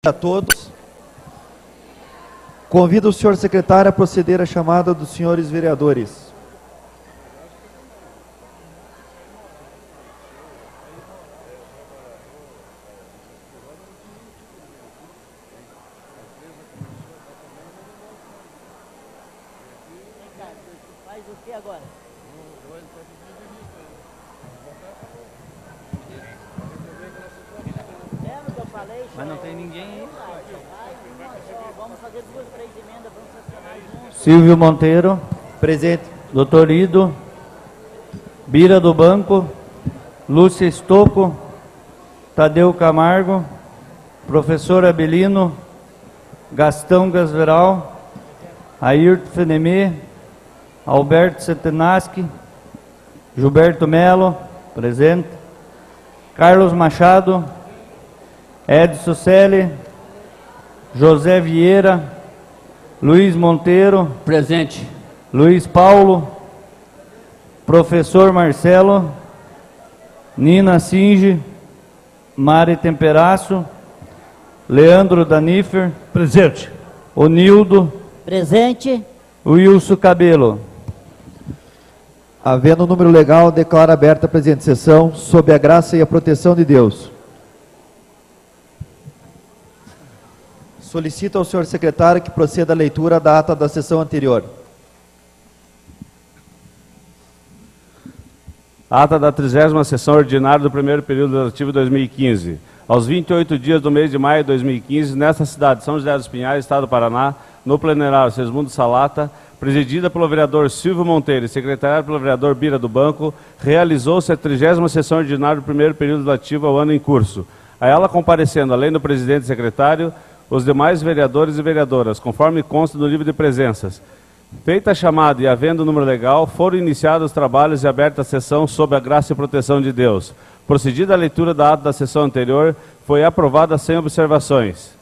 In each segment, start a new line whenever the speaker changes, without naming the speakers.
a todos. Convido o senhor secretário a proceder à chamada dos senhores vereadores.
Faz o que agora? Lembra que eu falei?
Mas não tem ninguém aí.
Vamos fazer 2, 3 emendas, vamos sancionar juntos.
Silvio Monteiro,
Presente.
Doutor Ido, Bira do Banco, Lúcia Estocco, Tadeu Camargo, Professor Abelino, Gastão Gasveral, Ayrton Fenemê, Alberto Setenaschi, Gilberto Melo, presente, Carlos Machado, Edson Selle, José Vieira, Luiz Monteiro,
Presente.
Luiz Paulo, Professor Marcelo, Nina Singe, Mari Temperaço, Leandro Danifer,
Presente.
Onildo,
Presente.
Wilson Cabelo.
Havendo o número legal, declaro aberta a presente sessão, sob a graça e a proteção de Deus. Solicito ao senhor secretário que proceda à leitura da ata da sessão anterior.
Ata da 30ª sessão ordinária do primeiro período legislativo 2015. Aos 28 dias do mês de maio de 2015, nesta cidade de São José dos Pinhais, Estado do Paraná, no plenário Sesmundo Salata, presidida pelo vereador Silvio Monteiro e secretariada pelo vereador Bira do Banco, realizou-se a 30ª sessão ordinária do primeiro período legislativo ao ano em curso. A ela comparecendo, além do presidente e secretário, os demais vereadores e vereadoras, conforme consta no livro de presenças. Feita a chamada e havendo o número legal, foram iniciados os trabalhos e aberta a sessão sob a graça e proteção de Deus. Procedida a leitura da ata da sessão anterior, foi aprovada sem observações.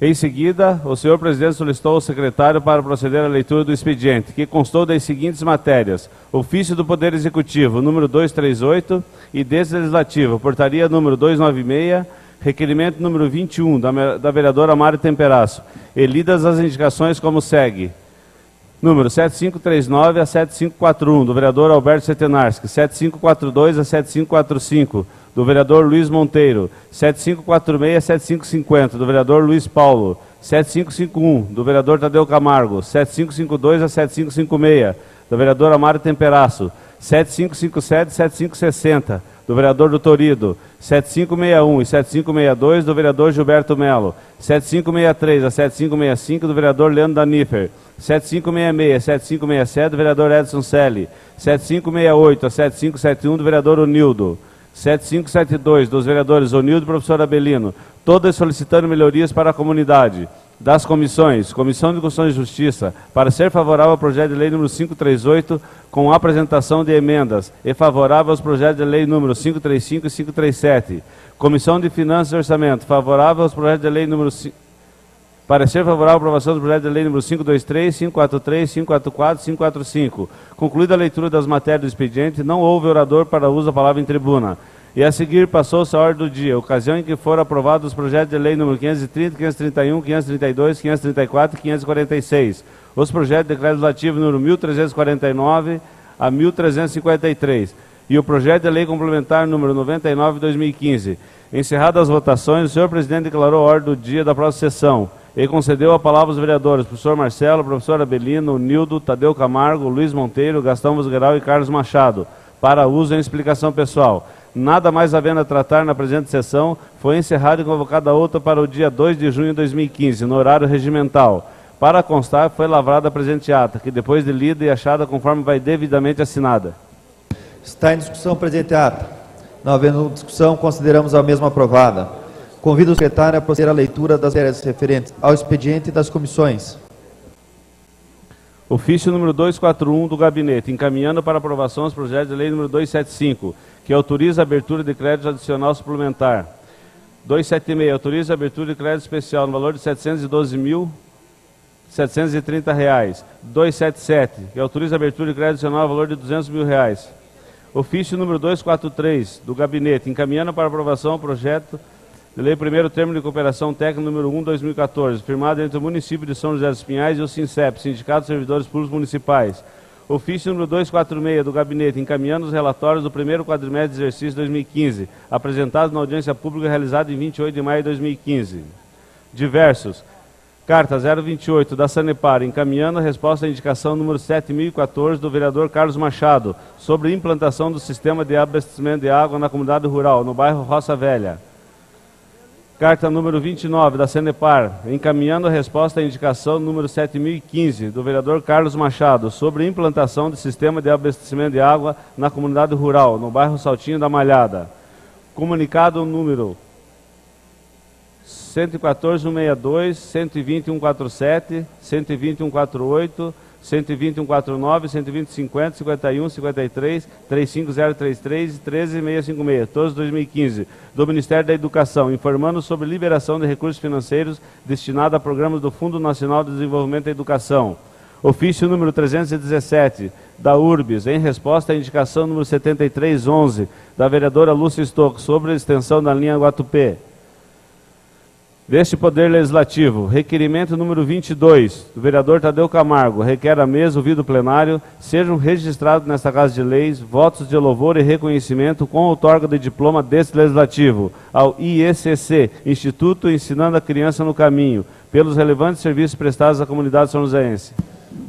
Em seguida, o senhor presidente solicitou ao secretário para proceder à leitura do expediente, que constou das seguintes matérias: ofício do Poder Executivo, número 238, e desse legislativo, portaria número 296, requerimento número 21, da vereadora Mari Temperaço, e lidas as indicações como segue. Número 7539 a 7541, do vereador Alberto Setenarski, 7542 a 7545, do vereador Luiz Monteiro, 7546 a 7550, do vereador Luiz Paulo, 7551, do vereador Tadeu Camargo, 7552 a 7556, da vereadora Mari Temperaço, 7557 a 7560, do vereador Doutor Ido, 7561 e 7562, do vereador Gilberto Melo, 7563 a 7565, do vereador Leandro Danifer, 7566 a 7567, do vereador Edson Selle, 7568 a 7571, do vereador Onildo, 7572, dos vereadores Onildo e professor Abelino, todas solicitando melhorias para a comunidade. Das comissões, Comissão de Constituição e Justiça, para ser favorável ao projeto de lei número 538, com apresentação de emendas, e favorável aos projetos de lei número 535 e 537. Comissão de Finanças e Orçamento, favorável aos projetos de lei número... Para ser favorável à aprovação do projeto de lei número 523, 543, 544 e 545. Concluída a leitura das matérias do expediente, não houve orador para uso da palavra em tribuna. E a seguir passou-se a ordem do dia, ocasião em que foram aprovados os projetos de lei número 530, 531, 532, 534 e 546. Os projetos de decreto legislativo número 1349 a 1353. E o projeto de lei complementar número 99 de 2015. Encerradas as votações, o senhor presidente declarou a ordem do dia da próxima sessão e concedeu a palavra aos vereadores, professor Marcelo, professor Abelino, Nildo, Tadeu Camargo, Luiz Monteiro, Gastão Vosgueral e Carlos Machado, para uso em explicação pessoal. Nada mais havendo a tratar na presente sessão, foi encerrada e convocada outra para o dia 2 de junho de 2015, no horário regimental. Para constar, foi lavrada a presente ata, que depois de lida e achada conforme vai devidamente assinada.
Está em discussão a presente ata. Não havendo discussão, consideramos a mesma aprovada. Convido o secretário a proceder à leitura das matérias referentes ao expediente das comissões.
Ofício número 241 do Gabinete, encaminhando para aprovação os projetos de lei número 275, que autoriza a abertura de crédito adicional suplementar. 276, autoriza a abertura de crédito especial no valor de R$ 712.730. 277, que autoriza a abertura de crédito adicional no valor de R$ 200.000. Ofício número 243 do Gabinete, encaminhando para aprovação o projeto de lei primeiro termo de cooperação técnica número 1/2014, firmado entre o município de São José dos Pinhais e o SINCEP, Sindicato de Servidores Públicos Municipais. Ofício número 246 do Gabinete, encaminhando os relatórios do primeiro quadrimestre de exercício 2015, apresentados na audiência pública realizada em 28 de maio de 2015. Diversos. Carta 028 da Sanepar, encaminhando a resposta à indicação número 7014 do vereador Carlos Machado, sobre implantação do sistema de abastecimento de água na comunidade rural, no bairro Roça Velha. Carta número 29 da Sanepar, encaminhando a resposta à indicação número 7015 do vereador Carlos Machado, sobre implantação do sistema de abastecimento de água na comunidade rural, no bairro Saltinho da Malhada. Comunicado número 114.162, 120.147, 120.148, 120.149, 120.50, 51, 53, 35033 e 13.656, todos 2015, do Ministério da Educação, informando sobre liberação de recursos financeiros destinados a programas do Fundo Nacional de Desenvolvimento da Educação. Ofício número 317, da URBS, em resposta à indicação número 7311, da vereadora Lúcia Stocco, sobre a extensão da linha Guatupê. Deste Poder Legislativo, requerimento número 22, do vereador Tadeu Camargo, requer a mesa, ouvido o plenário, sejam registrados nesta Casa de Leis votos de louvor e reconhecimento com outorga de diploma deste Legislativo ao IECC, Instituto Ensinando a Criança no Caminho, pelos relevantes serviços prestados à comunidade são-joséense.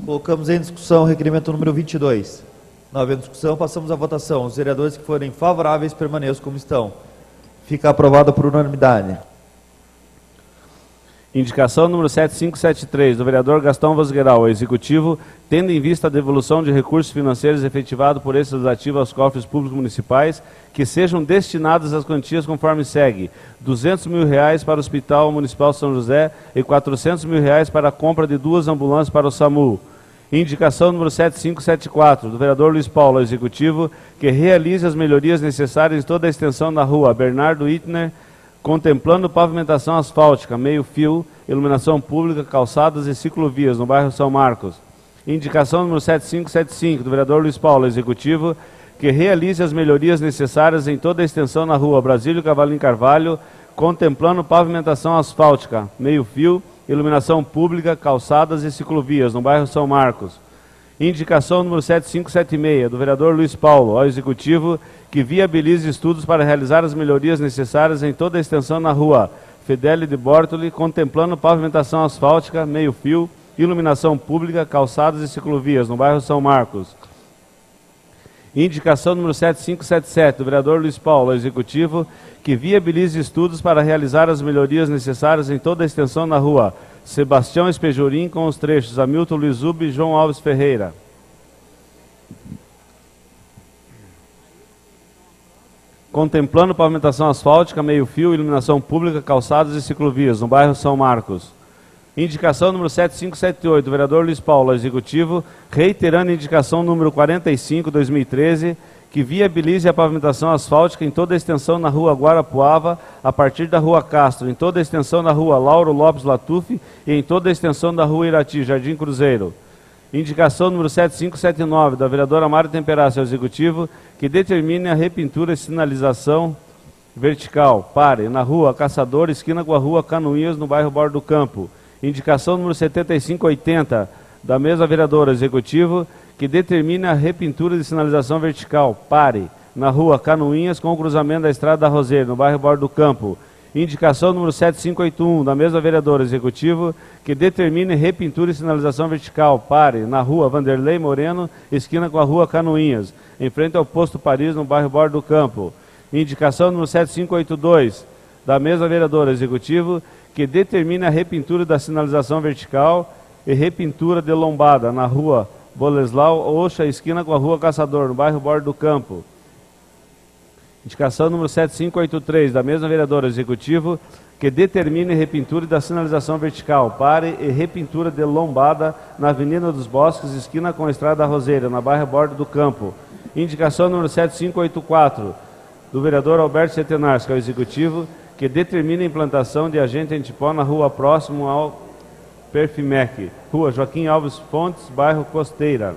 Colocamos em discussão o requerimento número 22. Não havendo discussão, passamos à votação. Os vereadores que forem favoráveis permaneçam como estão. Fica aprovado por unanimidade.
Indicação número 7573, do vereador Gastão Vosgueiral, ao Executivo, tendo em vista a devolução de recursos financeiros efetivado por esse Legislativo aos cofres públicos municipais, que sejam destinados às quantias conforme segue: R$200 mil para o Hospital Municipal São José e R$400 mil para a compra de 2 ambulâncias para o SAMU. Indicação número 7574, do vereador Luiz Paulo, ao Executivo, que realize as melhorias necessárias em toda a extensão da rua Bernardo Ittner, contemplando pavimentação asfáltica, meio-fio, iluminação pública, calçadas e ciclovias no bairro São Marcos. Indicação número 7575, do vereador Luiz Paulo, Executivo, que realize as melhorias necessárias em toda a extensão na rua Brasílio Cavalim Carvalho, contemplando pavimentação asfáltica, meio-fio, iluminação pública, calçadas e ciclovias no bairro São Marcos. Indicação número 7576, do vereador Luiz Paulo, ao Executivo, que viabilize estudos para realizar as melhorias necessárias em toda a extensão na rua Fedele de Bortoli, contemplando pavimentação asfáltica, meio-fio, iluminação pública, calçadas e ciclovias no bairro São Marcos. Indicação número 7577, do vereador Luiz Paulo, ao Executivo, que viabilize estudos para realizar as melhorias necessárias em toda a extensão na rua Sebastião Espejorim, com os trechos Hamilton Luiz Ube e João Alves Ferreira. Contemplando pavimentação asfáltica, meio-fio, iluminação pública, calçadas e ciclovias no bairro São Marcos. Indicação número 7578, do vereador Luiz Paulo, ao Executivo, reiterando a indicação número 45/2013, que viabilize a pavimentação asfáltica em toda a extensão na rua Guarapuava, a partir da rua Castro, em toda a extensão da rua Lauro Lopes Latuf e em toda a extensão da rua Irati, Jardim Cruzeiro. Indicação número 7579, da vereadora Mari Temperácio, ao Executivo, que determine a repintura e sinalização vertical, pare, na rua Caçador, esquina com a rua Canoinhas, no bairro Bordo do Campo. Indicação número 7580, da mesma vereadora, Executivo, que determine a repintura de sinalização vertical, pare, na rua Canoinhas, com o cruzamento da Estrada da Roseira, no bairro Bordo do Campo. Indicação número 7581, da mesma vereadora, Executivo, que determine repintura e sinalização vertical, pare, na rua Vanderlei Moreno, esquina com a rua Canoinhas, em frente ao posto Paris, no bairro Bordo do Campo. Indicação número 7582, da mesma vereadora, Executivo, que determine a repintura da sinalização vertical e repintura de lombada, na rua Boleslau Oxa, esquina com a rua Caçador, no bairro Bordo do Campo. Indicação número 7583, da mesma vereadora, Executivo, que determine repintura da sinalização vertical, pare e repintura de lombada na Avenida dos Bosques, esquina com a Estrada da Roseira, na bairro Bordo do Campo. Indicação número 7584, do vereador Alberto Setenars, que é o Executivo, que determine a implantação de agente antipó na rua próximo ao Perfimec, rua Joaquim Alves Fontes, bairro Costeira.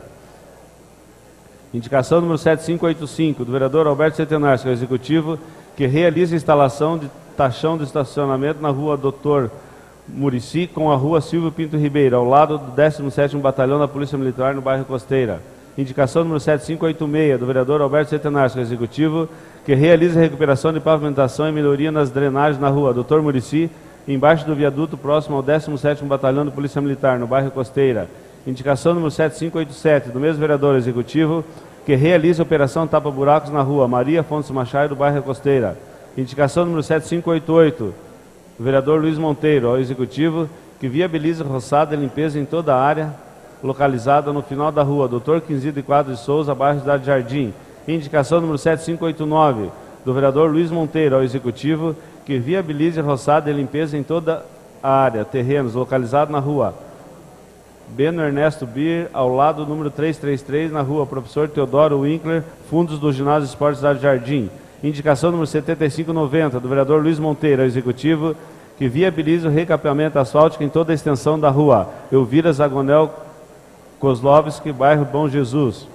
Indicação número 7585, do vereador Alberto Setenars, que é o Executivo, que realize a instalação de taxão de estacionamento na rua Doutor Murici com a rua Silvio Pinto Ribeiro, ao lado do 17º Batalhão da Polícia Militar no bairro Costeira. Indicação número 7586, do vereador Alberto Centenário, executivo, que realiza a recuperação de pavimentação e melhoria nas drenagens na rua Doutor Murici, embaixo do viaduto próximo ao 17º Batalhão da Polícia Militar no bairro Costeira. Indicação número 7587, do mesmo vereador executivo, que realiza a operação tapa-buracos na rua Maria Afonso Machado, do bairro Costeira. Indicação número 7588, do vereador Luiz Monteiro, ao executivo, que viabiliza roçada e limpeza em toda a área localizada no final da rua Dr. Quinzido de Quadros de Souza, bairro Cidade Jardim. Indicação número 7589, do vereador Luiz Monteiro, ao executivo, que viabilize roçada e limpeza em toda a área, terrenos localizados na rua Beno Ernesto Bir, ao lado do número 333, na rua Professor Teodoro Winkler, fundos do Ginásio Esporte Cidade Jardim. Indicação número 7590, do vereador Luiz Monteiro, ao executivo, que viabiliza o recapeamento asfáltico em toda a extensão da rua Elvira Zagonel Kozlovski, bairro Bom Jesus.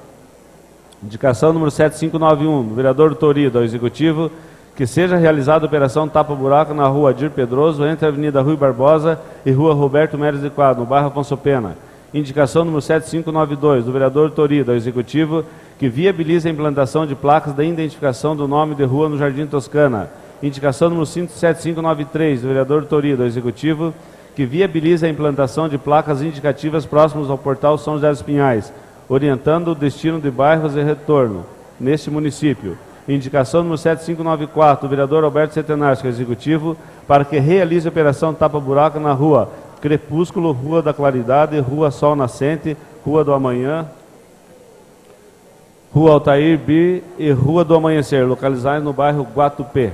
Indicação número 7591, do vereador Torido, ao executivo, que seja realizada a operação tapa-buraco na rua Adir Pedroso, entre a Avenida Rui Barbosa e rua Roberto Meires de Quadro, no bairro Afonso Pena. Indicação número 7592, do vereador Torido, ao executivo, que viabiliza a implantação de placas da identificação do nome de rua no Jardim Toscana. Indicação número 7593, do vereador Torido, ao executivo, que viabiliza a implantação de placas indicativas próximas ao portal São José dos Pinhais, orientando o destino de bairros e retorno neste município. Indicação número 7594, do vereador Alberto Centenário, executivo, para que realize a operação tapa-buraco na rua Crepúsculo, Rua da Claridade, Rua Sol Nascente, Rua do Amanhã, Rua Altair Bir e Rua do Amanhecer, localizadas no bairro Guatupé.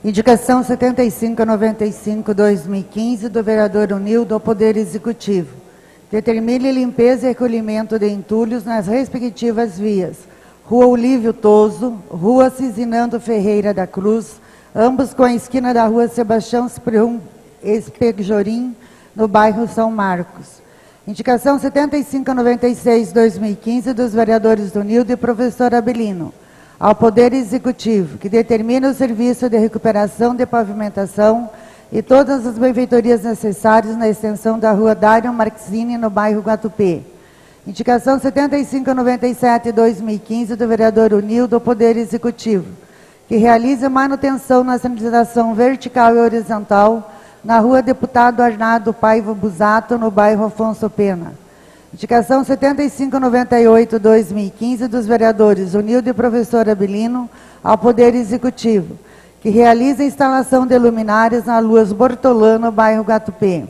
Indicação 7595/2015 do vereador Unildo ao Poder Executivo. Determine limpeza e recolhimento de entulhos nas respectivas vias. Rua Olívio Toso, Rua Cisinando Ferreira da Cruz, ambos com a esquina da Rua Sebastião Espejorim, no bairro São Marcos. Indicação 7596/2015 dos vereadores Unildo e professor Abelino ao Poder Executivo, que determina o serviço de recuperação de pavimentação e todas as benfeitorias necessárias na extensão da rua Dário Marxini, no bairro Guatupé. Indicação 7597/2015 do vereador Unildo ao Poder Executivo, que realiza manutenção na sinalização vertical e horizontal na rua Deputado Arnaldo Paiva Busato, no bairro Afonso Pena. Indicação 7598/2015 dos vereadores Unildo e professor Abelino ao Poder Executivo, que realiza a instalação de luminárias na Luas Bortolano, bairro Guatupé.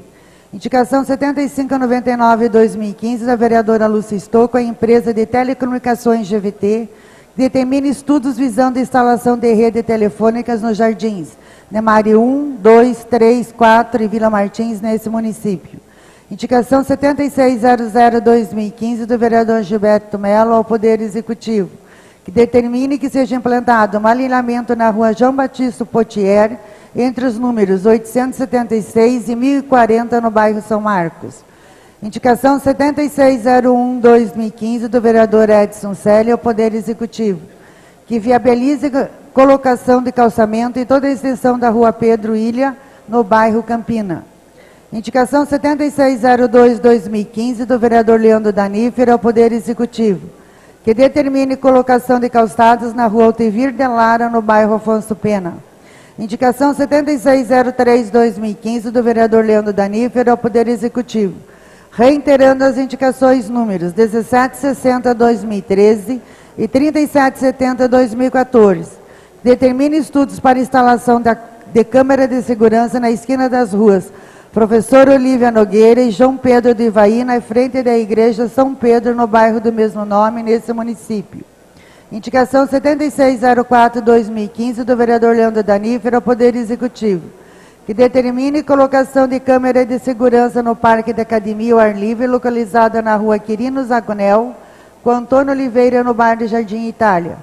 Indicação 7599/2015 da vereadora Lúcia Estocco à empresa de telecomunicações GVT, que determina estudos visando a instalação de redes telefônicas nos jardins Nemari 1, 2, 3, 4 e Vila Martins, nesse município. Indicação 7600/2015 do vereador Gilberto Melo ao Poder Executivo, que determine que seja implantado um alinhamento na rua João Batista Potier, entre os números 876 e 1040, no bairro São Marcos. Indicação 7601/2015 do vereador Edson Célio ao Poder Executivo, que viabilize a colocação de calçamento em toda a extensão da rua Pedro Ilha, no bairro Campina. Indicação 7602/2015 do vereador Leandro Danífer ao Poder Executivo, que determine colocação de calçados na rua Altevir de Lara, no bairro Afonso Pena. Indicação 7603/2015 do vereador Leandro Danífer ao Poder Executivo, reiterando as indicações números 1760/2013 e 3770/2014. Determine estudos para instalação de câmera de segurança na esquina das ruas Professor Olívia Nogueira e João Pedro de Ivaí, na frente da Igreja São Pedro, no bairro do mesmo nome, nesse município. Indicação 7604/2015 do vereador Leandro Danífer ao Poder Executivo, que determine colocação de câmera de segurança no Parque da Academia ao Ar Livre, localizada na rua Quirino Zagonel, com Antônio Oliveira, no bairro de Jardim Itália.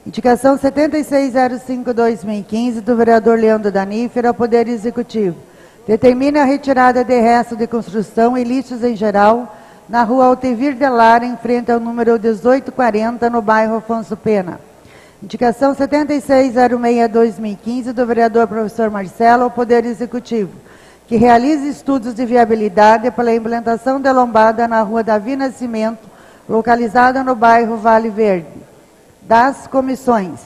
Indicação 7605/2015 do vereador Leandro Danífer ao Poder Executivo, determina a retirada de restos de construção e lixos em geral na rua Altevir de Lara, em frente ao número 1840, no bairro Afonso Pena. Indicação 7606-2015 do vereador professor Marcelo ao Poder Executivo, que realize estudos de viabilidade para a implantação de lombada na rua Davi Nascimento, localizada no bairro Vale Verde. Das comissões.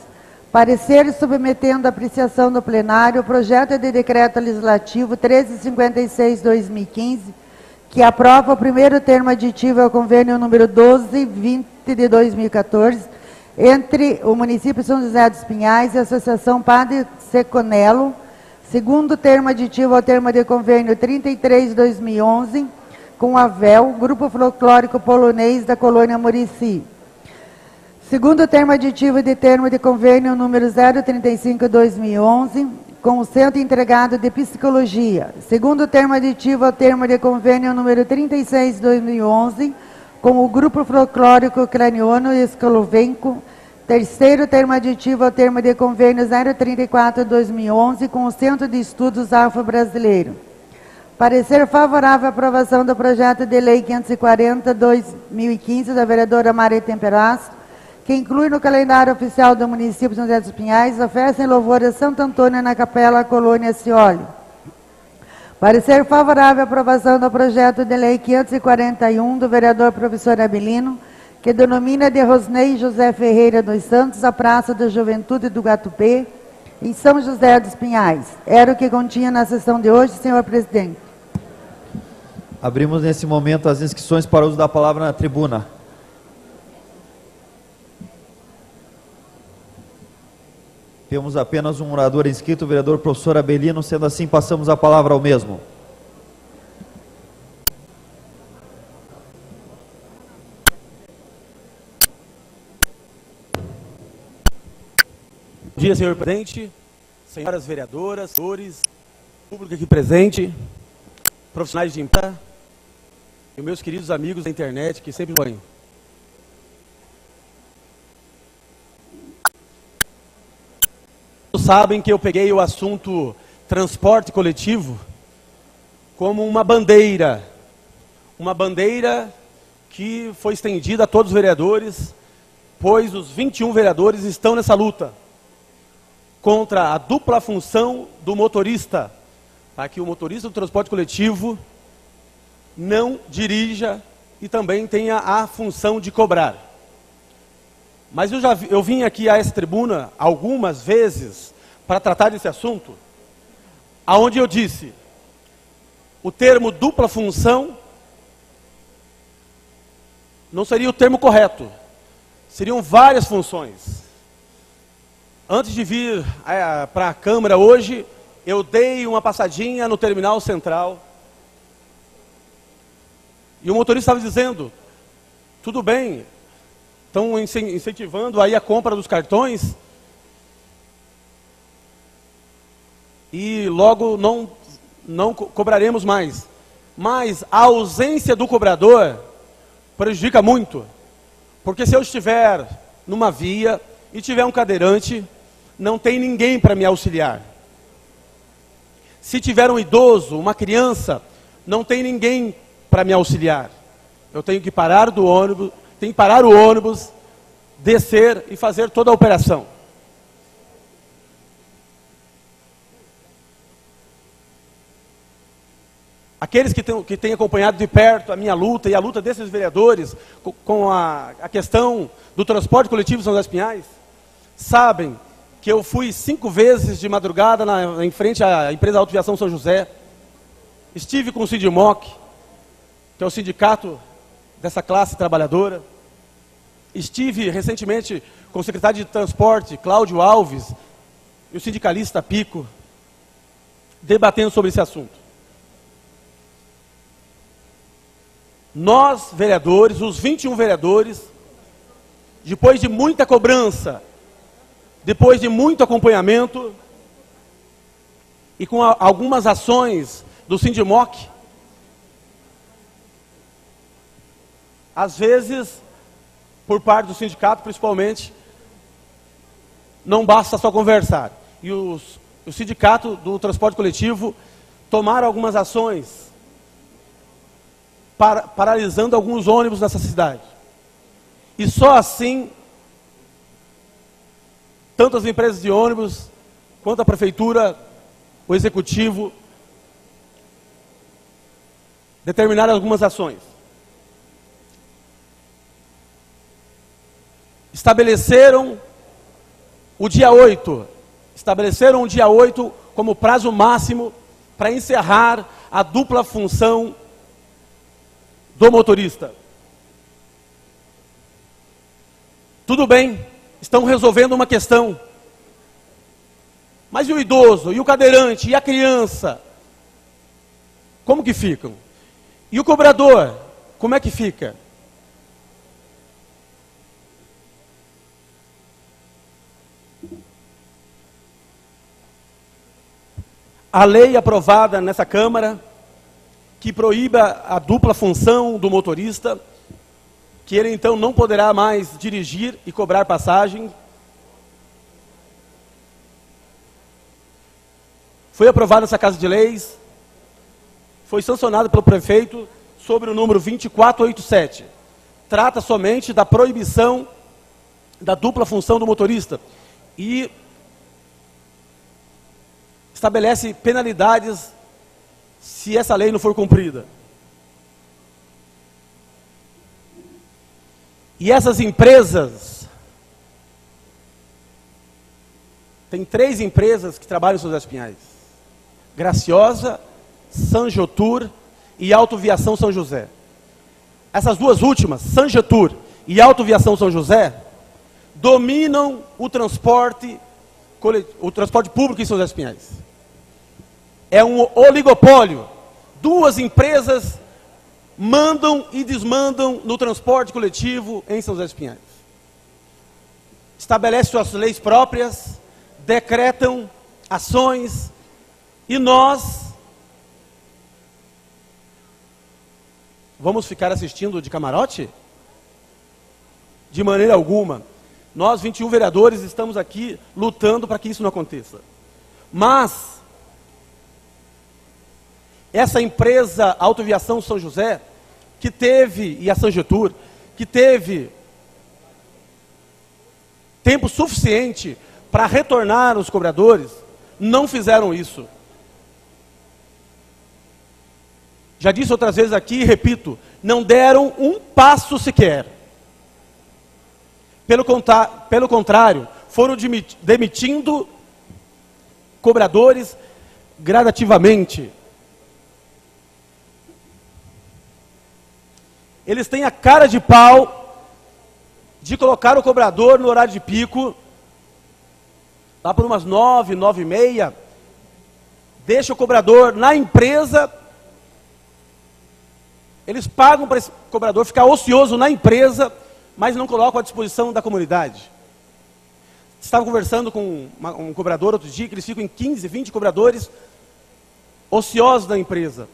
Parecer submetendo à apreciação do plenário o projeto de decreto legislativo 1356-2015, que aprova o primeiro termo aditivo ao convênio número 1220 de 2014, entre o município de São José dos Pinhais e a Associação Padre Seconello, segundo termo aditivo ao termo de convênio 33/2011, com a VEL, Grupo Folclórico Polonês da Colônia Murici. Segundo termo aditivo de termo de convênio número 035/2011, com o Centro Integrado de Psicologia. Segundo termo aditivo ao termo de convênio número 36/2011, com o Grupo Folclórico Ucraniano e Eslovenco. Terceiro termo aditivo ao termo de convênio 034/2011, com o Centro de Estudos Afro-Brasileiro. Parecer favorável à aprovação do projeto de lei 540/2015 da vereadora Mari Temperasto, que inclui no calendário oficial do município de São José dos Pinhais a festa em louvor a Santo Antônio na Capela Colônia Cioli. Parecer favorável à aprovação do projeto de lei 541 do vereador professor Abilino, que denomina de Rosnei José Ferreira dos Santos a Praça da Juventude do Gatupê, em São José dos Pinhais. Era o que continha na sessão de hoje, senhor presidente.
Abrimos nesse momento as inscrições para o uso da palavra na tribuna. Temos apenas um orador inscrito, o vereador professor Abilino. Sendo assim, passamos a palavra ao mesmo.
Bom dia, senhor presidente, senhoras vereadoras, senhores, público aqui presente, profissionais de imprensa e meus queridos amigos da internet que sempre acompanham. Sabem que eu peguei o assunto transporte coletivo como uma bandeira que foi estendida a todos os vereadores, pois os 21 vereadores estão nessa luta contra a dupla função do motorista, para que o motorista do transporte coletivo não dirija e também tenha a função de cobrar. Mas eu vim aqui a essa tribuna algumas vezes para tratar desse assunto, aonde eu disse, o termo dupla função não seria o termo correto, seriam várias funções. Antes de vir para a Câmara hoje, eu dei uma passadinha no terminal central, e o motorista estava dizendo, tudo bem, estão incentivando aí a compra dos cartões e logo não cobraremos mais. Mas a ausência do cobrador prejudica muito, porque se eu estiver numa via e tiver um cadeirante, não tem ninguém para me auxiliar. Se tiver um idoso, uma criança, não tem ninguém para me auxiliar. Eu tenho que parar do ônibus, o ônibus, descer e fazer toda a operação. Aqueles que têm acompanhado de perto a minha luta e a luta desses vereadores com a questão do transporte coletivo em São José dos Pinhais, sabem que eu fui 5 vezes de madrugada em frente à empresa Autoviação São José. Estive com o Sindimoc, que é o sindicato dessa classe trabalhadora. Estive recentemente com o secretário de Transporte, Cláudio Alves, e o sindicalista Pico, debatendo sobre esse assunto. Nós, vereadores, os 21 vereadores, depois de muita cobrança, depois de muito acompanhamento, e com algumas ações do Sindimoc, às vezes, por parte do sindicato principalmente, não basta só conversar. E o sindicato do transporte coletivo tomaram algumas ações, paralisando alguns ônibus nessa cidade. E só assim tanto as empresas de ônibus, quanto a prefeitura, o executivo, determinaram algumas ações. Estabeleceram o dia 8 como prazo máximo para encerrar a dupla função do motorista. Tudo bem, estão resolvendo uma questão. Mas e o idoso, e o cadeirante, e a criança? Como que ficam? E o cobrador, como é que fica? A lei aprovada nessa Câmara, que proíba a dupla função do motorista, que ele então não poderá mais dirigir e cobrar passagem, foi aprovada nessa Casa de Leis, foi sancionada pelo prefeito sobre o número 2487. Trata somente da proibição da dupla função do motorista e estabelece penalidades se essa lei não for cumprida. E essas empresas, tem 3 empresas que trabalham em São José dos Pinhais: Graciosa, Sanjotur e Autoviação São José. Essas duas últimas, Sanjotur e Autoviação São José, dominam o transporte público em São José dos Pinhais. É um oligopólio. 2 empresas mandam e desmandam no transporte coletivo em São José dos Pinhais. Estabelecem suas leis próprias, decretam ações, e nós vamos ficar assistindo de camarote? De maneira alguma. Nós, 21 vereadores, estamos aqui lutando para que isso não aconteça. Mas essa empresa Autoviação São José, que teve, e a Sanjotur, que teve tempo suficiente para retornar os cobradores, não fizeram isso. Já disse outras vezes aqui e repito, não deram um passo sequer. Pelo contrário, foram demitindo cobradores gradativamente. Eles têm a cara de pau de colocar o cobrador no horário de pico, lá por umas 9, 9h30, deixa o cobrador na empresa, eles pagam para esse cobrador ficar ocioso na empresa, mas não colocam à disposição da comunidade. Estava conversando com um cobrador outro dia, que eles ficam em 15, 20 cobradores ociosos da empresa.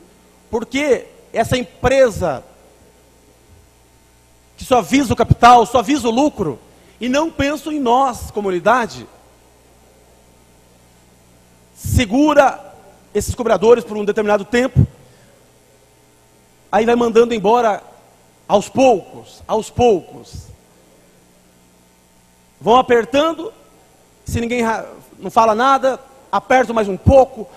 Porque essa empresa que só visa o capital, só visa o lucro, e não pensa em nós, comunidade, segura esses cobradores por um determinado tempo, aí vai mandando embora aos poucos. Vão apertando, se ninguém não fala nada, aperto mais um pouco.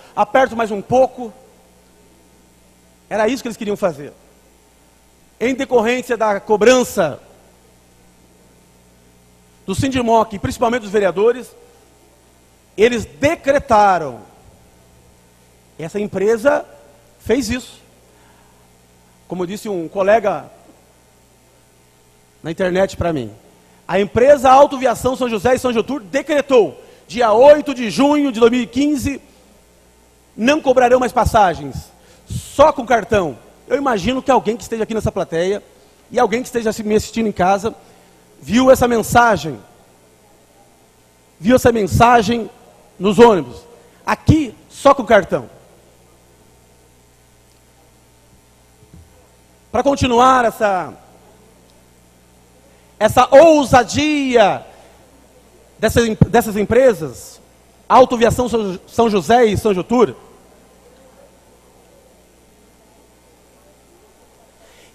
Era isso que eles queriam fazer. Em decorrência da cobrança do Sindimoc, principalmente dos vereadores, eles decretaram. Essa empresa fez isso. Como disse um colega na internet para mim, a empresa Autoviação São José e São Jotur decretou, dia 8 de junho de 2015, não cobrarão mais passagens, só com cartão. Eu imagino que alguém que esteja aqui nessa plateia, e alguém que esteja me assistindo em casa, viu essa mensagem nos ônibus. Aqui, só com cartão. Para continuar essa ousadia dessas empresas, Autoviação São José e São Jotur,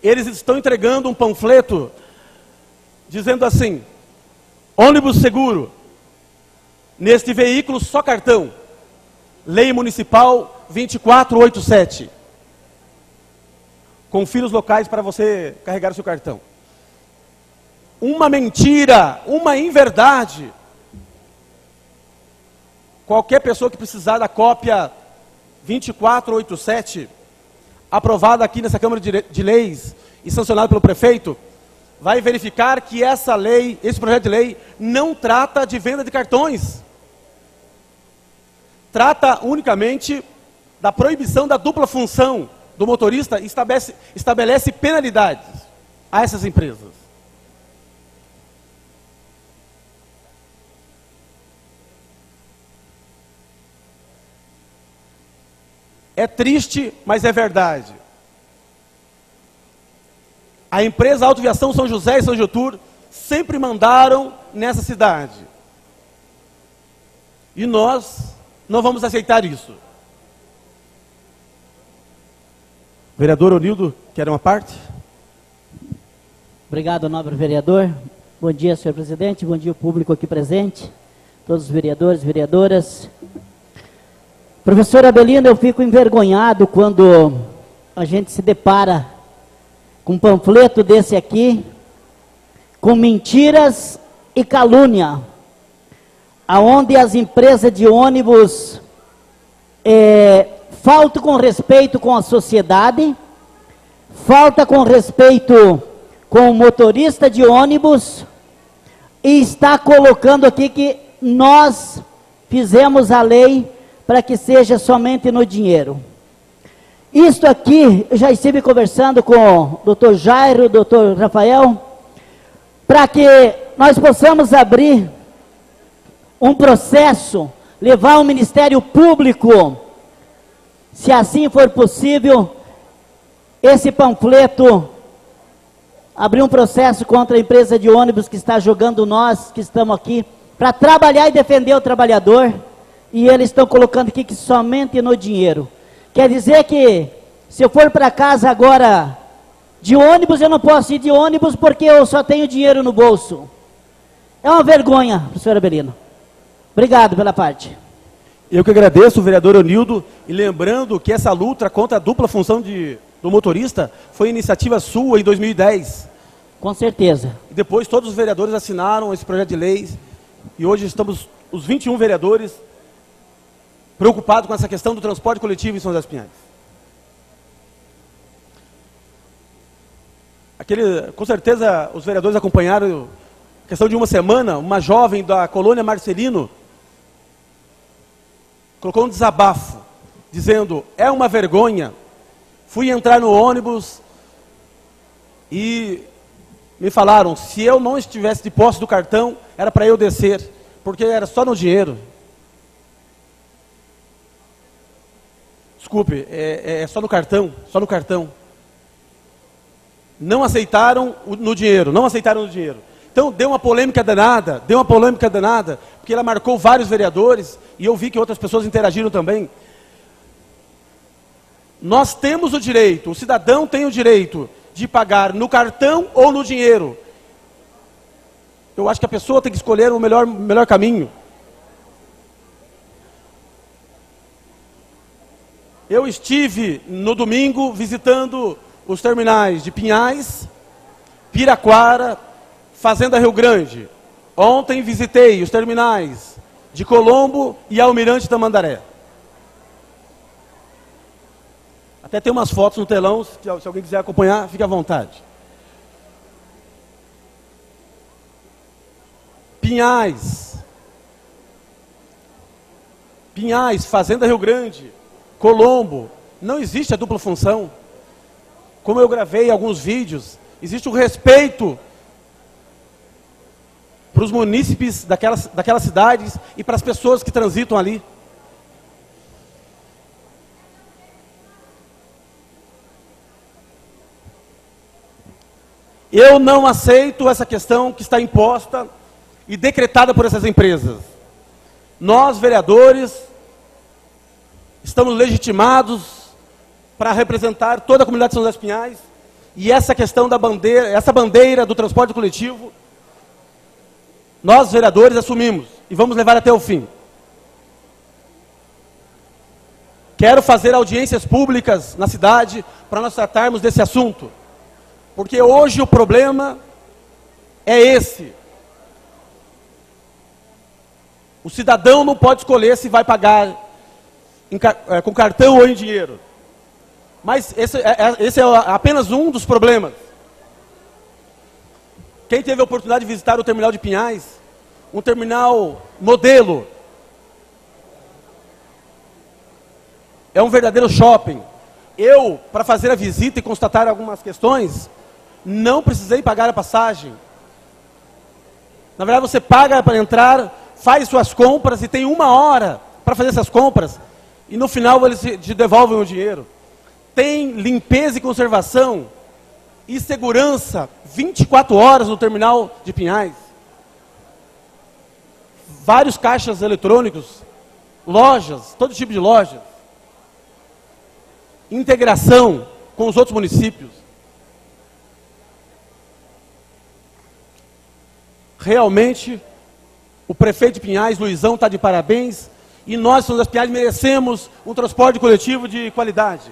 eles estão entregando um panfleto dizendo assim: ônibus seguro, Neste veículo, só cartão. Lei Municipal 2487. Confira os locais para você carregar o seu cartão. Uma mentira, uma inverdade. Qualquer pessoa que precisar da cópia 2487, aprovada aqui nessa Câmara de Leis e sancionada pelo prefeito, vai verificar que essa lei, esse projeto de lei, não trata de venda de cartões. Trata unicamente da proibição da dupla função do motorista e estabelece penalidades a essas empresas. É triste, mas é verdade. A empresa Autoviação São José e São Getúlio sempre mandaram nessa cidade. E nós não vamos aceitar isso. Vereador Onildo, quer uma parte?
Obrigado, nobre vereador. Bom dia, senhor presidente. Bom dia, o público aqui presente. Todos os vereadores e vereadoras. Professor Abelino, eu fico envergonhado quando a gente se depara com um panfleto desse aqui, com mentiras e calúnia, aonde as empresas de ônibus faltam com respeito com a sociedade, falta com respeito com o motorista de ônibus, e está colocando aqui que nós fizemos a lei para que seja somente no dinheiro. Isto aqui, eu já estive conversando com o doutor Jairo, o doutor Rafael, para que nós possamos abrir um processo, levar ao Ministério Público, se assim for possível, esse panfleto, abrir um processo contra a empresa de ônibus que está jogando nós, que estamos aqui, para trabalhar e defender o trabalhador, e eles estão colocando aqui que somente no dinheiro. Quer dizer que, se eu for para casa agora de ônibus, eu não posso ir de ônibus porque eu só tenho dinheiro no bolso. É uma vergonha, professor Abelino. Obrigado pela parte.
Eu que agradeço, o vereador Onildo, e lembrando que essa luta contra a dupla função do motorista foi iniciativa sua em 2010.
Com certeza.
E depois todos os vereadores assinaram esse projeto de lei, e hoje estamos, os 21 vereadores, preocupados com essa questão do transporte coletivo em São José dos Pinhais. Com certeza os vereadores acompanharam, questão de uma semana, uma jovem da colônia Marcelino colocou um desabafo, dizendo, é uma vergonha, fui entrar no ônibus e me falaram, se eu não estivesse de posse do cartão, era para eu descer, porque era só no dinheiro. Desculpe, é só no cartão, só no cartão. Não aceitaram no dinheiro, não aceitaram no dinheiro. Então deu uma polêmica danada, porque ela marcou vários vereadores, e eu vi que outras pessoas interagiram também. Nós temos o direito, o cidadão tem o direito de pagar no cartão ou no dinheiro. Eu acho que a pessoa tem que escolher o melhor caminho. Eu estive no domingo visitando os terminais de Pinhais, Piraquara, Fazenda Rio Grande. Ontem visitei os terminais de Colombo e Almirante Tamandaré. Até tem umas fotos no telão, se alguém quiser acompanhar, fique à vontade. Pinhais, Fazenda Rio Grande, Colombo, não existe a dupla função. Como eu gravei alguns vídeos, existe o respeito para os munícipes daquelas cidades e para as pessoas que transitam ali. Eu não aceito essa questão que está imposta e decretada por essas empresas. Nós, vereadores, estamos legitimados para representar toda a comunidade de São José dos Pinhais, e essa questão da bandeira, essa bandeira do transporte coletivo, Nós, vereadores, assumimos e vamos levar até o fim. Quero fazer audiências públicas na cidade para nós tratarmos desse assunto. Porque hoje o problema é esse. O cidadão não pode escolher se vai pagar com cartão ou em dinheiro. Mas esse é apenas um dos problemas. Quem teve a oportunidade de visitar o terminal de Pinhais, um terminal modelo, é um verdadeiro shopping. Eu, para fazer a visita e constatar algumas questões, não precisei pagar a passagem. Na verdade, você paga para entrar, faz suas compras e tem 1 hora para fazer essas compras. E no final eles te devolvem o dinheiro. Tem limpeza e conservação e segurança 24 horas no terminal de Pinhais. Vários caixas eletrônicos, lojas, todo tipo de lojas. Integração com os outros municípios. Realmente, o prefeito de Pinhais, Luizão, está de parabéns, e nós, São José dos Pinhais, merecemos um transporte coletivo de qualidade.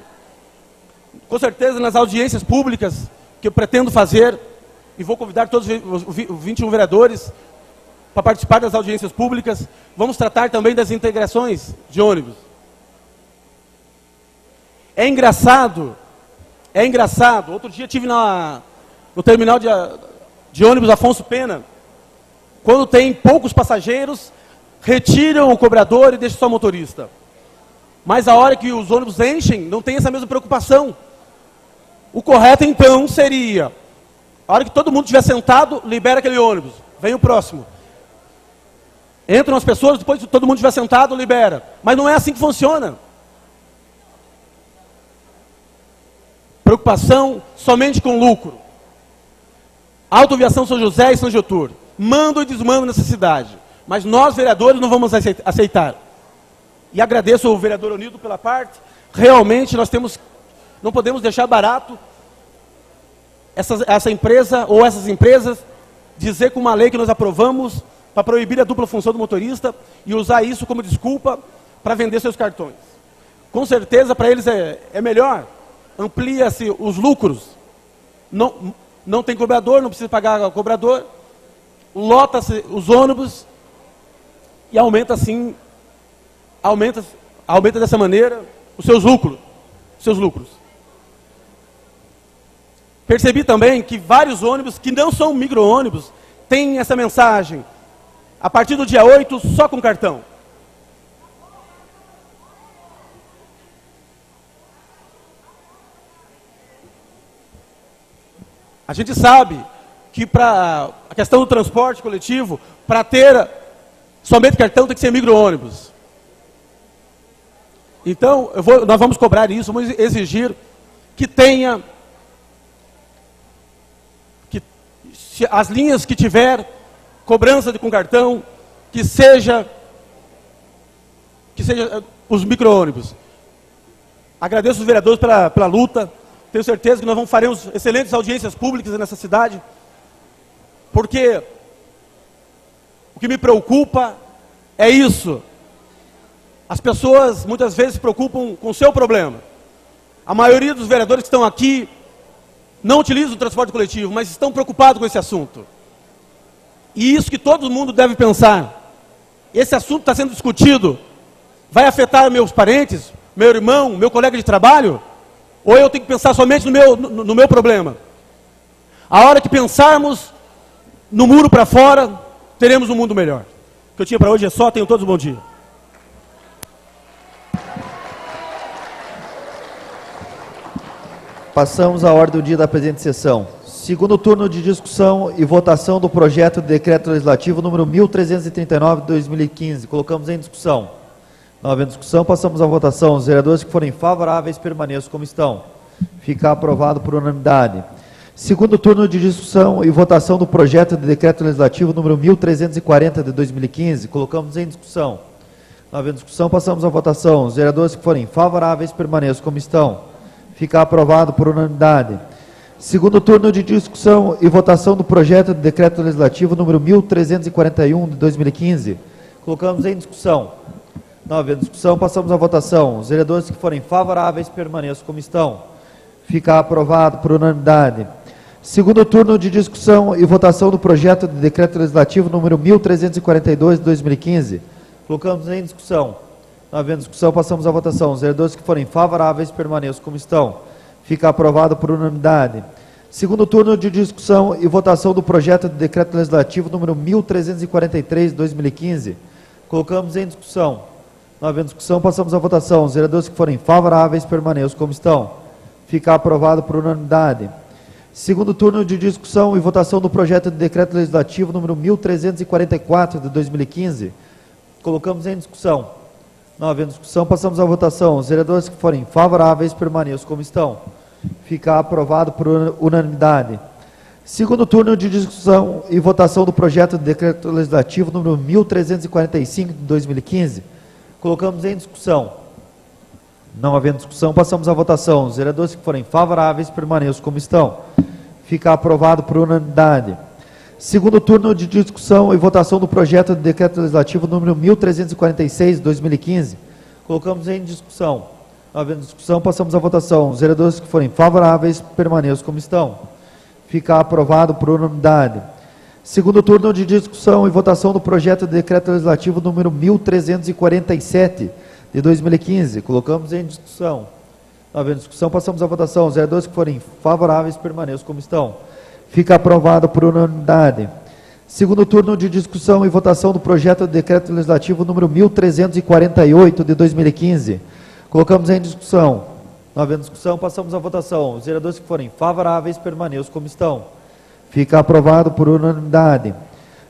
Com certeza, nas audiências públicas que eu pretendo fazer, e vou convidar todos os 21 vereadores para participar das audiências públicas, vamos tratar também das integrações de ônibus. É engraçado, outro dia estive no terminal de ônibus Afonso Pena, quando tem poucos passageiros, retiram o cobrador e deixam só o motorista. Mas a hora que os ônibus enchem, não tem essa mesma preocupação. O correto, então, seria, a hora que todo mundo estiver sentado, libera aquele ônibus, vem o próximo. Entram as pessoas, depois que todo mundo estiver sentado, libera. Mas não é assim que funciona. Preocupação somente com lucro. Autoviação São José e São Getúlio. Mando e desmando nessa cidade. Mas nós, vereadores, não vamos aceitar. E agradeço ao vereador Onildo pela parte. Realmente nós não podemos deixar barato essa empresa ou essas empresas dizer com uma lei que nós aprovamos para proibir a dupla função do motorista e usar isso como desculpa para vender seus cartões. Com certeza para eles é melhor. Amplia-se os lucros. Não tem cobrador, não precisa pagar o cobrador. Lota-se os ônibus e aumenta dessa maneira os seus lucros. Percebi também que vários ônibus que não são micro-ônibus têm essa mensagem: a partir do dia 8, só com cartão. A gente sabe que para a questão do transporte coletivo, para ter somente cartão, tem que ser micro-ônibus. Então, nós vamos cobrar isso, vamos exigir que tenha, as linhas que tiver cobrança com cartão, que seja os micro-ônibus. Agradeço os vereadores pela luta. Tenho certeza que faremos excelentes audiências públicas nessa cidade, porque o que me preocupa é isso. As pessoas muitas vezes se preocupam com o seu problema. A maioria dos vereadores que estão aqui não utilizam o transporte coletivo, mas estão preocupados com esse assunto. E isso que todo mundo deve pensar. Esse assunto está sendo discutido. Vai afetar meus parentes, meu irmão, meu colega de trabalho? Ou eu tenho que pensar somente no meu problema? A hora que pensarmos no muro para fora, teremos um mundo melhor. O que eu tinha para hoje é só. Tenham todos um bom dia.
Passamos à ordem do dia da presente sessão. Segundo turno de discussão e votação do projeto de decreto legislativo número 1339 de 2015. Colocamos em discussão. Não havendo discussão, passamos à votação. Os vereadores que forem favoráveis permaneçam como estão. Fica aprovado por unanimidade. Segundo turno de discussão e votação do projeto de decreto legislativo número 1340 de 2015. Colocamos em discussão. Não havendo discussão, passamos à votação. Os vereadores que forem favoráveis permaneçam como estão. Fica aprovado por unanimidade. Segundo turno de discussão e votação do projeto de decreto legislativo número 1341 de 2015. Colocamos em discussão. Não havendo discussão, passamos à votação. Os vereadores que forem favoráveis permaneçam como estão. Fica aprovado por unanimidade. Segundo turno de discussão e votação do projeto de decreto legislativo número 1342 de 2015. Colocamos em discussão. Não havendo discussão, passamos à votação. Os vereadores que forem favoráveis permaneçam como estão. Fica aprovado por unanimidade. Segundo turno de discussão e votação do projeto de decreto legislativo número 1343 de 2015. Colocamos em discussão. Não havendo discussão, passamos à votação. Os vereadores que forem favoráveis permaneçam como estão. Fica aprovado por unanimidade. Segundo turno de discussão e votação do projeto de decreto legislativo número 1344 de 2015. Colocamos em discussão. Não havendo discussão, passamos à votação. Os vereadores que forem favoráveis permaneçam como estão. Fica aprovado por unanimidade. Segundo turno de discussão e votação do projeto de decreto legislativo número 1345 de 2015. Colocamos em discussão. Não havendo discussão, passamos à votação. Os vereadores que forem favoráveis permaneçam como estão. Fica aprovado por unanimidade. Segundo turno de discussão e votação do projeto de decreto legislativo número 1346 de 2015. Colocamos em discussão. Não havendo discussão, passamos à votação. Os vereadores que forem favoráveis permaneçam como estão. Fica aprovado por unanimidade. Segundo turno de discussão e votação do projeto de decreto legislativo número 1347 de 2015. Colocamos em discussão. Não havendo discussão, passamos à votação. Os vereadores que forem favoráveis permaneçam como estão. Fica aprovado por unanimidade. Segundo turno de discussão e votação do projeto de decreto legislativo número 1348 de 2015. Colocamos em discussão. Não havendo discussão, passamos à votação. Os vereadores que forem favoráveis permaneçam como estão. Fica aprovado por unanimidade.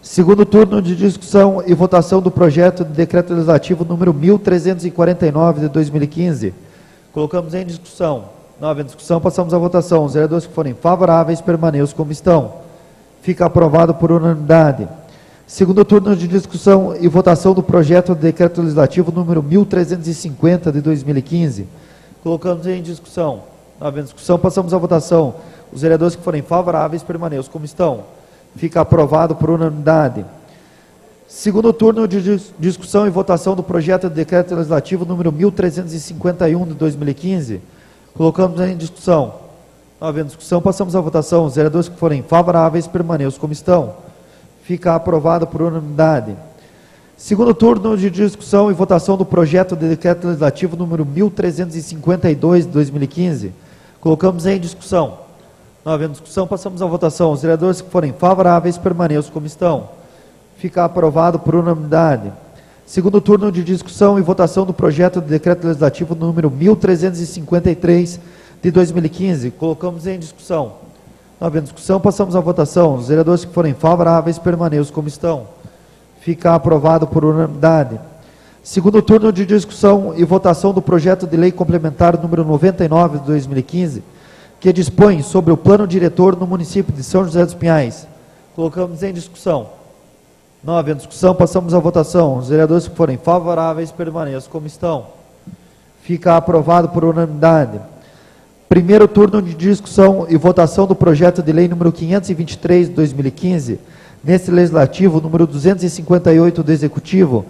Segundo turno de discussão e votação do projeto de decreto legislativo número 1349 de 2015. Colocamos em discussão. Não havendo discussão, passamos à votação. Os vereadores que forem favoráveis permaneçam como estão. Fica aprovado por unanimidade. Segundo turno de discussão e votação do projeto de decreto legislativo número 1350 de 2015. Colocamos em discussão. Não havendo discussão, passamos à votação. Os vereadores que forem favoráveis permaneçam como estão. Fica aprovado por unanimidade. Segundo turno de discussão e votação do projeto de decreto legislativo número 1351 de 2015. Colocamos em discussão. Não havendo discussão, passamos à votação. Os vereadores que forem favoráveis permaneçam como estão. Fica aprovado por unanimidade. Segundo turno de discussão e votação do projeto de decreto legislativo número 1352 de 2015. Colocamos em discussão. Não havendo discussão, passamos à votação. Os vereadores que forem favoráveis permaneçam como estão. Fica aprovado por unanimidade. Segundo turno de discussão e votação do projeto de decreto legislativo número 1353 de 2015. Colocamos em discussão. Não havendo discussão, passamos à votação. Os vereadores que forem favoráveis permaneçam como estão. Fica aprovado por unanimidade. Segundo turno de discussão e votação do projeto de lei complementar número 99 de 2015, que dispõe sobre o plano diretor no município de São José dos Pinhais. Colocamos em discussão. Não havendo discussão, passamos à votação. Os vereadores que forem favoráveis permaneçam como estão. Fica aprovado por unanimidade. Primeiro turno de discussão e votação do projeto de lei número 523 de 2015, neste legislativo número 258 do Executivo,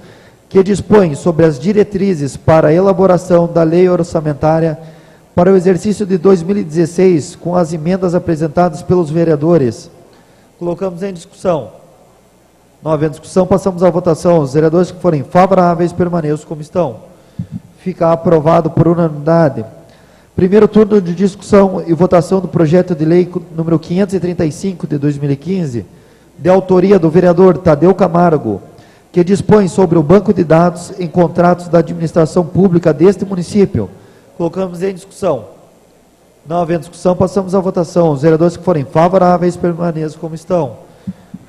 que dispõe sobre as diretrizes para a elaboração da lei orçamentária para o exercício de 2016, com as emendas apresentadas pelos vereadores. Colocamos em discussão. Não havendo discussão, passamos à votação. Os vereadores que forem favoráveis permaneçam como estão. Fica aprovado por unanimidade. Primeiro turno de discussão e votação do projeto de lei número 535 de 2015, de autoria do vereador Tadeu Camargo, que dispõe sobre o banco de dados em contratos da administração pública deste município. Colocamos em discussão. Não havendo discussão, passamos à votação. Os vereadores que forem favoráveis permaneçam como estão.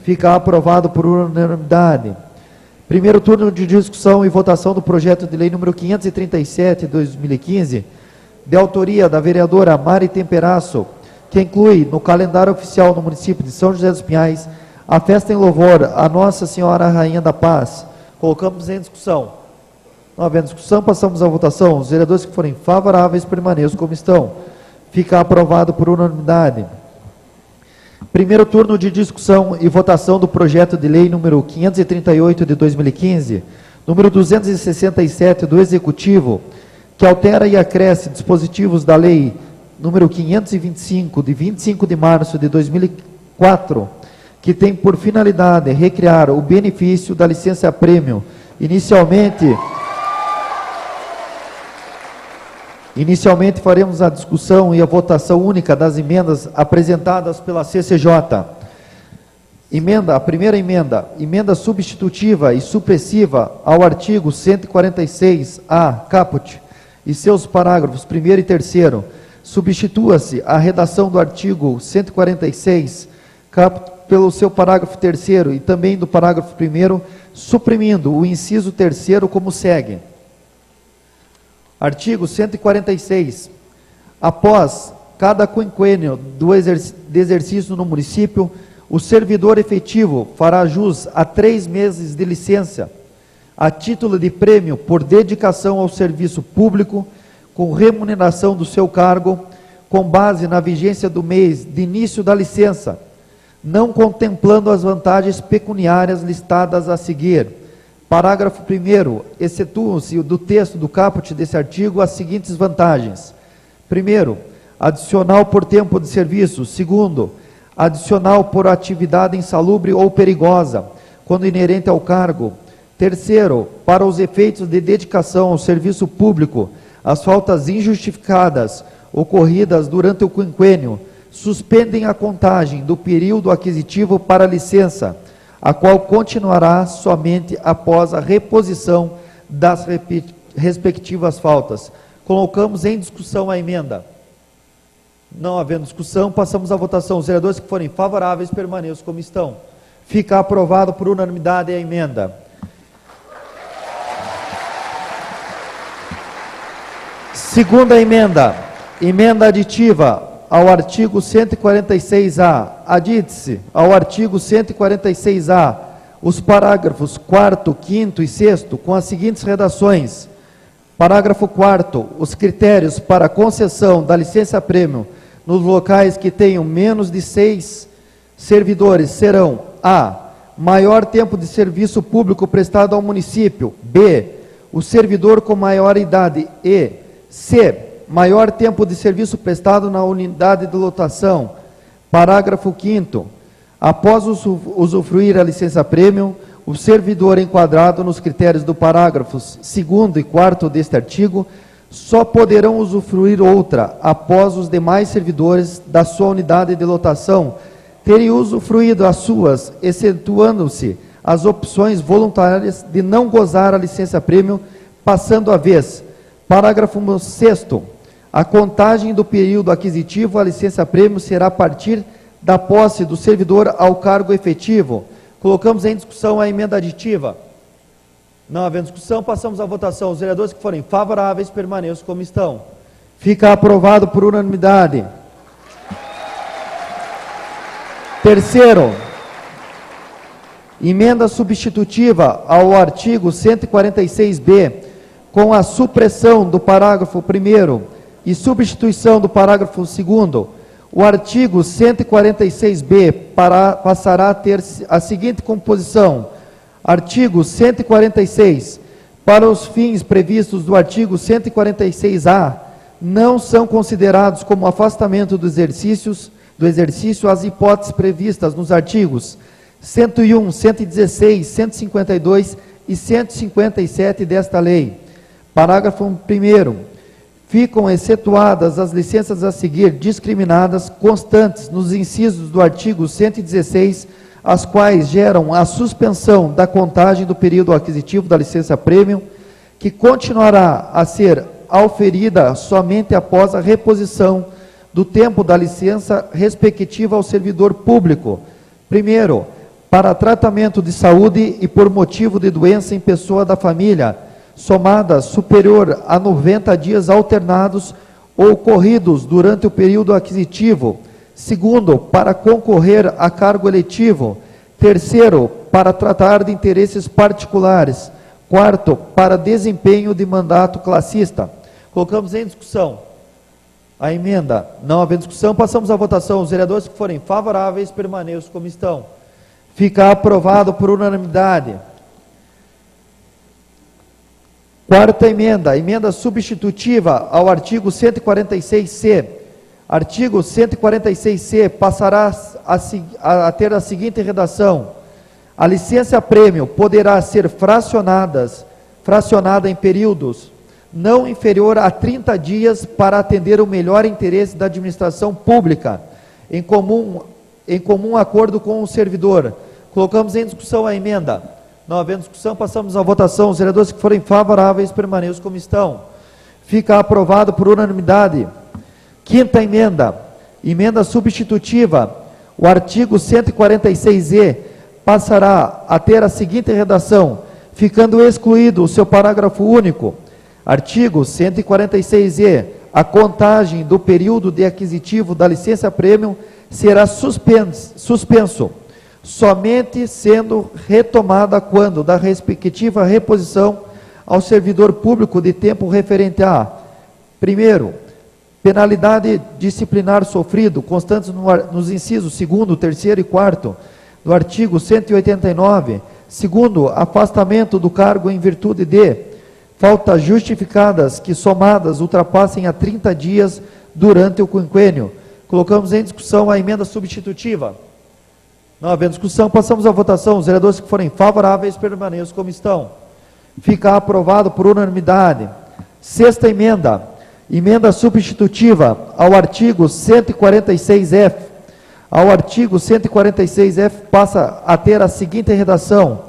Fica aprovado por unanimidade. Primeiro turno de discussão e votação do projeto de lei número 537 de 2015, de autoria da vereadora Mari Temperasso, que inclui no calendário oficial no município de São José dos Pinhais a festa em louvor a Nossa Senhora Rainha da Paz. Colocamos em discussão. Não havendo discussão, passamos à votação. Os vereadores que forem favoráveis permaneçam como estão. Fica aprovado por unanimidade. Primeiro turno de discussão e votação do projeto de lei número 538 de 2015, número 267 do Executivo, que altera e acresce dispositivos da lei número 525 de 25 de março de 2004, que tem por finalidade recriar o benefício da licença-prêmio. Inicialmente faremos a discussão e a votação única das emendas apresentadas pela CCJ. A primeira emenda substitutiva e supressiva ao artigo 146-A, caput, e seus parágrafos 1º e 3º. Substitua-se a redação do artigo 146, caput, pelo seu parágrafo 3º e também do parágrafo 1º, suprimindo o inciso 3º como segue. Artigo 146. Após cada quinquênio de exercício no município, o servidor efetivo fará jus a 3 meses de licença, a título de prêmio por dedicação ao serviço público, com remuneração do seu cargo, com base na vigência do mês de início da licença, não contemplando as vantagens pecuniárias listadas a seguir. Parágrafo 1º, excetuam-se do texto do caput desse artigo as seguintes vantagens. Primeiro, adicional por tempo de serviço. Segundo, adicional por atividade insalubre ou perigosa, quando inerente ao cargo. Terceiro, para os efeitos de dedicação ao serviço público, as faltas injustificadas ocorridas durante o quinquênio suspendem a contagem do período aquisitivo para a licença, a qual continuará somente após a reposição das respectivas faltas. Colocamos em discussão a emenda. Não havendo discussão, passamos à votação. Os vereadores que forem favoráveis permaneçam como estão. Fica aprovado por unanimidade a emenda. Segunda emenda. Emenda aditiva ao artigo 146-A, adite-se ao artigo 146-A os parágrafos 4º, 5º e 6º com as seguintes redações. Parágrafo 4º, os critérios para concessão da licença-prêmio nos locais que tenham menos de 6 servidores serão: A, maior tempo de serviço público prestado ao município; B, o servidor com maior idade; e C, maior tempo de serviço prestado na unidade de lotação. Parágrafo 5º. Após usufruir a licença-prêmio, o servidor enquadrado nos critérios do parágrafos 2º e 4º deste artigo só poderão usufruir outra após os demais servidores da sua unidade de lotação terem usufruído as suas, excetuando-se as opções voluntárias de não gozar a licença-prêmio, passando a vez. Parágrafo 6º. A contagem do período aquisitivo à licença-prêmio será a partir da posse do servidor ao cargo efetivo. Colocamos em discussão a emenda aditiva. Não havendo discussão, passamos à votação. Os vereadores que forem favoráveis permaneçam como estão. Fica aprovado por unanimidade. Terceiro, emenda substitutiva ao artigo 146-B, com a supressão do parágrafo 1º e substituição do parágrafo 2º, o artigo 146-B passará a ter a seguinte composição. Artigo 146. Para os fins previstos do artigo 146-A, não são considerados como afastamento do exercício as hipóteses previstas nos artigos 101, 116, 152 e 157 desta lei. Parágrafo 1º. Ficam excetuadas as licenças a seguir discriminadas, constantes nos incisos do artigo 116, as quais geram a suspensão da contagem do período aquisitivo da licença-prêmio, que continuará a ser auferida somente após a reposição do tempo da licença respectiva ao servidor público. Primeiro, para tratamento de saúde e por motivo de doença em pessoa da família, somada superior a 90 dias alternados ou corridos durante o período aquisitivo. Segundo, para concorrer a cargo eletivo. Terceiro, para tratar de interesses particulares. Quarto, para desempenho de mandato classista. Colocamos em discussão. a emenda. Não havendo discussão, passamos à votação. Os vereadores que forem favoráveis permaneçam como estão. Fica aprovado por unanimidade. Quarta emenda, emenda substitutiva ao artigo 146C. Artigo 146C passará a ter a seguinte redação: a licença-prêmio poderá ser fracionada em períodos não inferior a 30 dias para atender o melhor interesse da administração pública, em comum acordo com o servidor. Colocamos em discussão a emenda. Não havendo discussão, passamos à votação. Os vereadores que forem favoráveis permaneçam como estão. Fica aprovado por unanimidade. Quinta emenda, emenda substitutiva. O artigo 146E passará a ter a seguinte redação, ficando excluído o seu parágrafo único. Artigo 146E, a contagem do período de aquisitivo da licença-prêmio será suspenso, somente sendo retomada quando da respectiva reposição ao servidor público de tempo referente a: primeiro, penalidade disciplinar sofrido, constantes nos incisos 2º, 3º e 4º do artigo 189, segundo, afastamento do cargo em virtude de faltas justificadas que somadas ultrapassem a 30 dias durante o quinquênio. Colocamos em discussão a emenda substitutiva. Não havendo discussão, passamos à votação. Os vereadores que forem favoráveis permaneçam como estão. Fica aprovado por unanimidade. Sexta emenda, emenda substitutiva ao artigo 146F. Ao artigo 146F passa a ter a seguinte redação: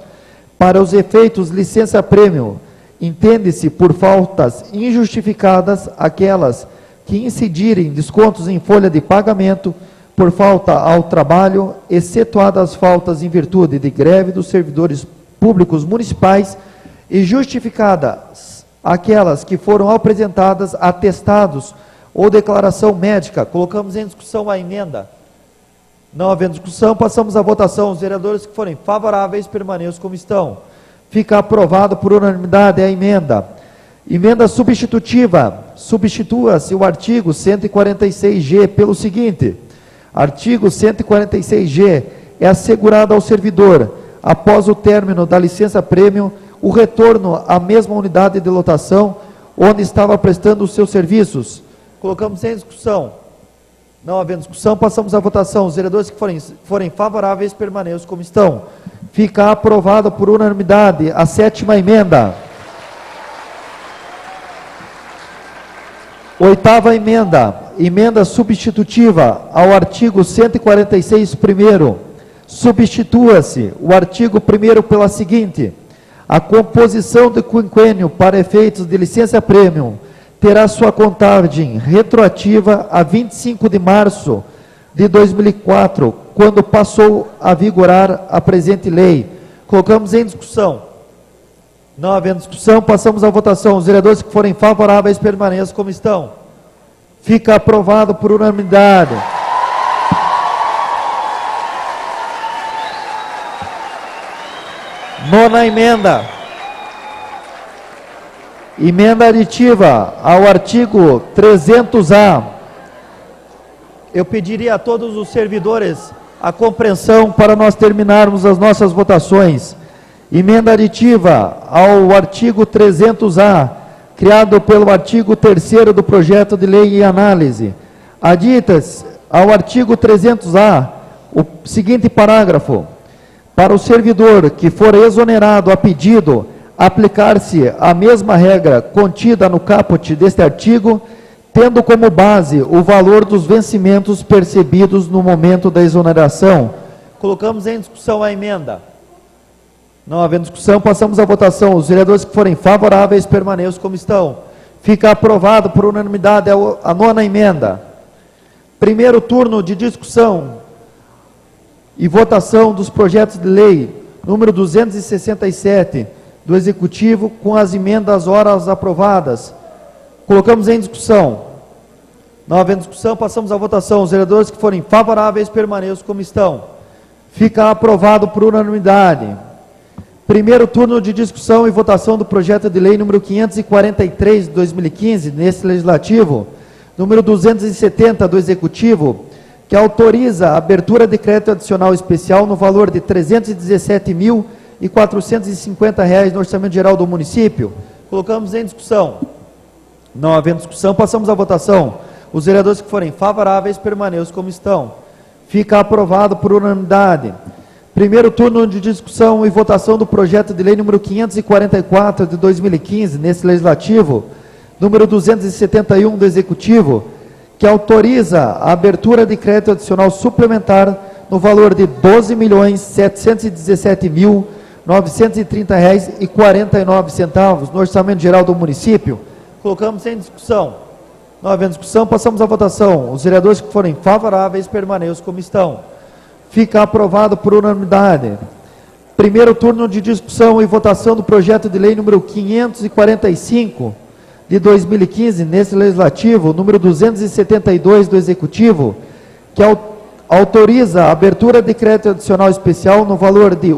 para os efeitos licença-prêmio, entende-se por faltas injustificadas aquelas que incidirem descontos em folha de pagamento por falta ao trabalho, excetuadas as faltas em virtude de greve dos servidores públicos municipais, e justificadas aquelas que foram apresentadas atestados ou declaração médica. Colocamos em discussão a emenda. Não havendo discussão, passamos à votação. Os vereadores que forem favoráveis permaneçam como estão. Fica aprovado por unanimidade a emenda. Emenda substitutiva. Substitua-se o artigo 146G pelo seguinte: artigo 146G é assegurado ao servidor, após o término da licença-prêmio, o retorno à mesma unidade de lotação onde estava prestando os seus serviços. Colocamos em discussão. Não havendo discussão, passamos à votação. Os vereadores que forem favoráveis permaneçam como estão. Fica aprovada por unanimidade a sétima emenda. Oitava emenda, emenda substitutiva ao artigo 146 primeiro. Substitua-se o artigo 1º pela seguinte: a composição do quinquênio para efeitos de licença-prêmio terá sua contagem retroativa a 25 de março de 2004, quando passou a vigorar a presente lei. Colocamos em discussão. Não havendo discussão, passamos à votação. Os vereadores que forem favoráveis permaneçam como estão. Fica aprovado por unanimidade. Nona emenda. Emenda aditiva ao artigo 300A. Eu pediria a todos os servidores a compreensão para nós terminarmos as nossas votações. Emenda aditiva ao artigo 300A, criado pelo artigo 3º do projeto de lei em análise. Aditas ao artigo 300A o seguinte parágrafo: para o servidor que for exonerado a pedido, aplicar-se a mesma regra contida no caput deste artigo, tendo como base o valor dos vencimentos percebidos no momento da exoneração. Colocamos em discussão a emenda. Não havendo discussão, passamos à votação. Os vereadores que forem favoráveis permaneçam como estão. Fica aprovado por unanimidade a nona emenda. Primeiro turno de discussão e votação dos projetos de lei número 267 do Executivo, com as emendas horas aprovadas. Colocamos em discussão. Não havendo discussão, passamos à votação. Os vereadores que forem favoráveis permaneçam como estão. Fica aprovado por unanimidade. Primeiro turno de discussão e votação do projeto de lei número 543 de 2015, nesse legislativo, número 270 do Executivo, que autoriza a abertura de crédito adicional especial no valor de R$ 317.450 no orçamento geral do município. Colocamos em discussão. Não havendo discussão, passamos à votação. Os vereadores que forem favoráveis permaneçam como estão. Fica aprovado por unanimidade. Primeiro turno de discussão e votação do projeto de lei número 544 de 2015, nesse legislativo, número 271 do Executivo, que autoriza a abertura de crédito adicional suplementar no valor de R$ 12.717.930,49 no orçamento geral do município. Colocamos em discussão. Não havendo discussão, passamos à votação. Os vereadores que forem favoráveis permaneçam como estão. Fica aprovado por unanimidade. Primeiro turno de discussão e votação do projeto de lei número 545 de 2015, nesse legislativo, número 272 do Executivo, que autoriza a abertura de crédito adicional especial no valor de R$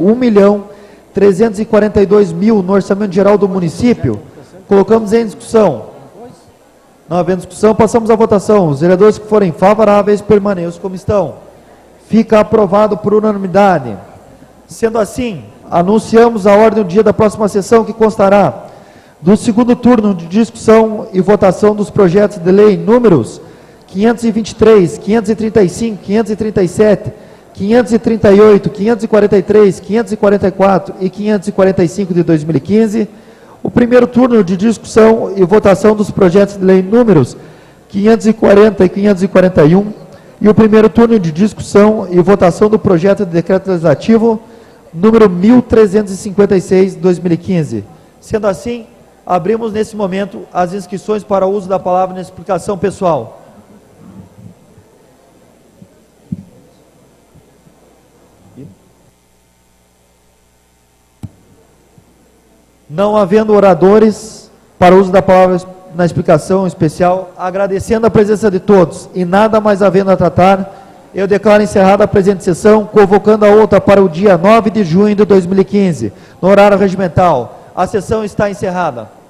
1.342.000 no orçamento geral do município. Colocamos em discussão. Não havendo discussão, passamos à votação. Os vereadores que forem favoráveis permaneçam como estão. Fica aprovado por unanimidade. Sendo assim, anunciamos a ordem do dia da próxima sessão, que constará do segundo turno de discussão e votação dos projetos de lei números 523, 535, 537, 538, 543, 544 e 545 de 2015. O primeiro turno de discussão e votação dos projetos de lei números 540 e 541. E o primeiro turno de discussão e votação do projeto de decreto legislativo número 1356 de 2015. Sendo assim, abrimos nesse momento as inscrições para o uso da palavra na explicação pessoal. Não havendo oradores para o uso da palavra na explicação especial, agradecendo a presença de todos e nada mais havendo a tratar, eu declaro encerrada a presente sessão, convocando a outra para o dia 9 de junho de 2015, no horário regimental. A sessão está encerrada.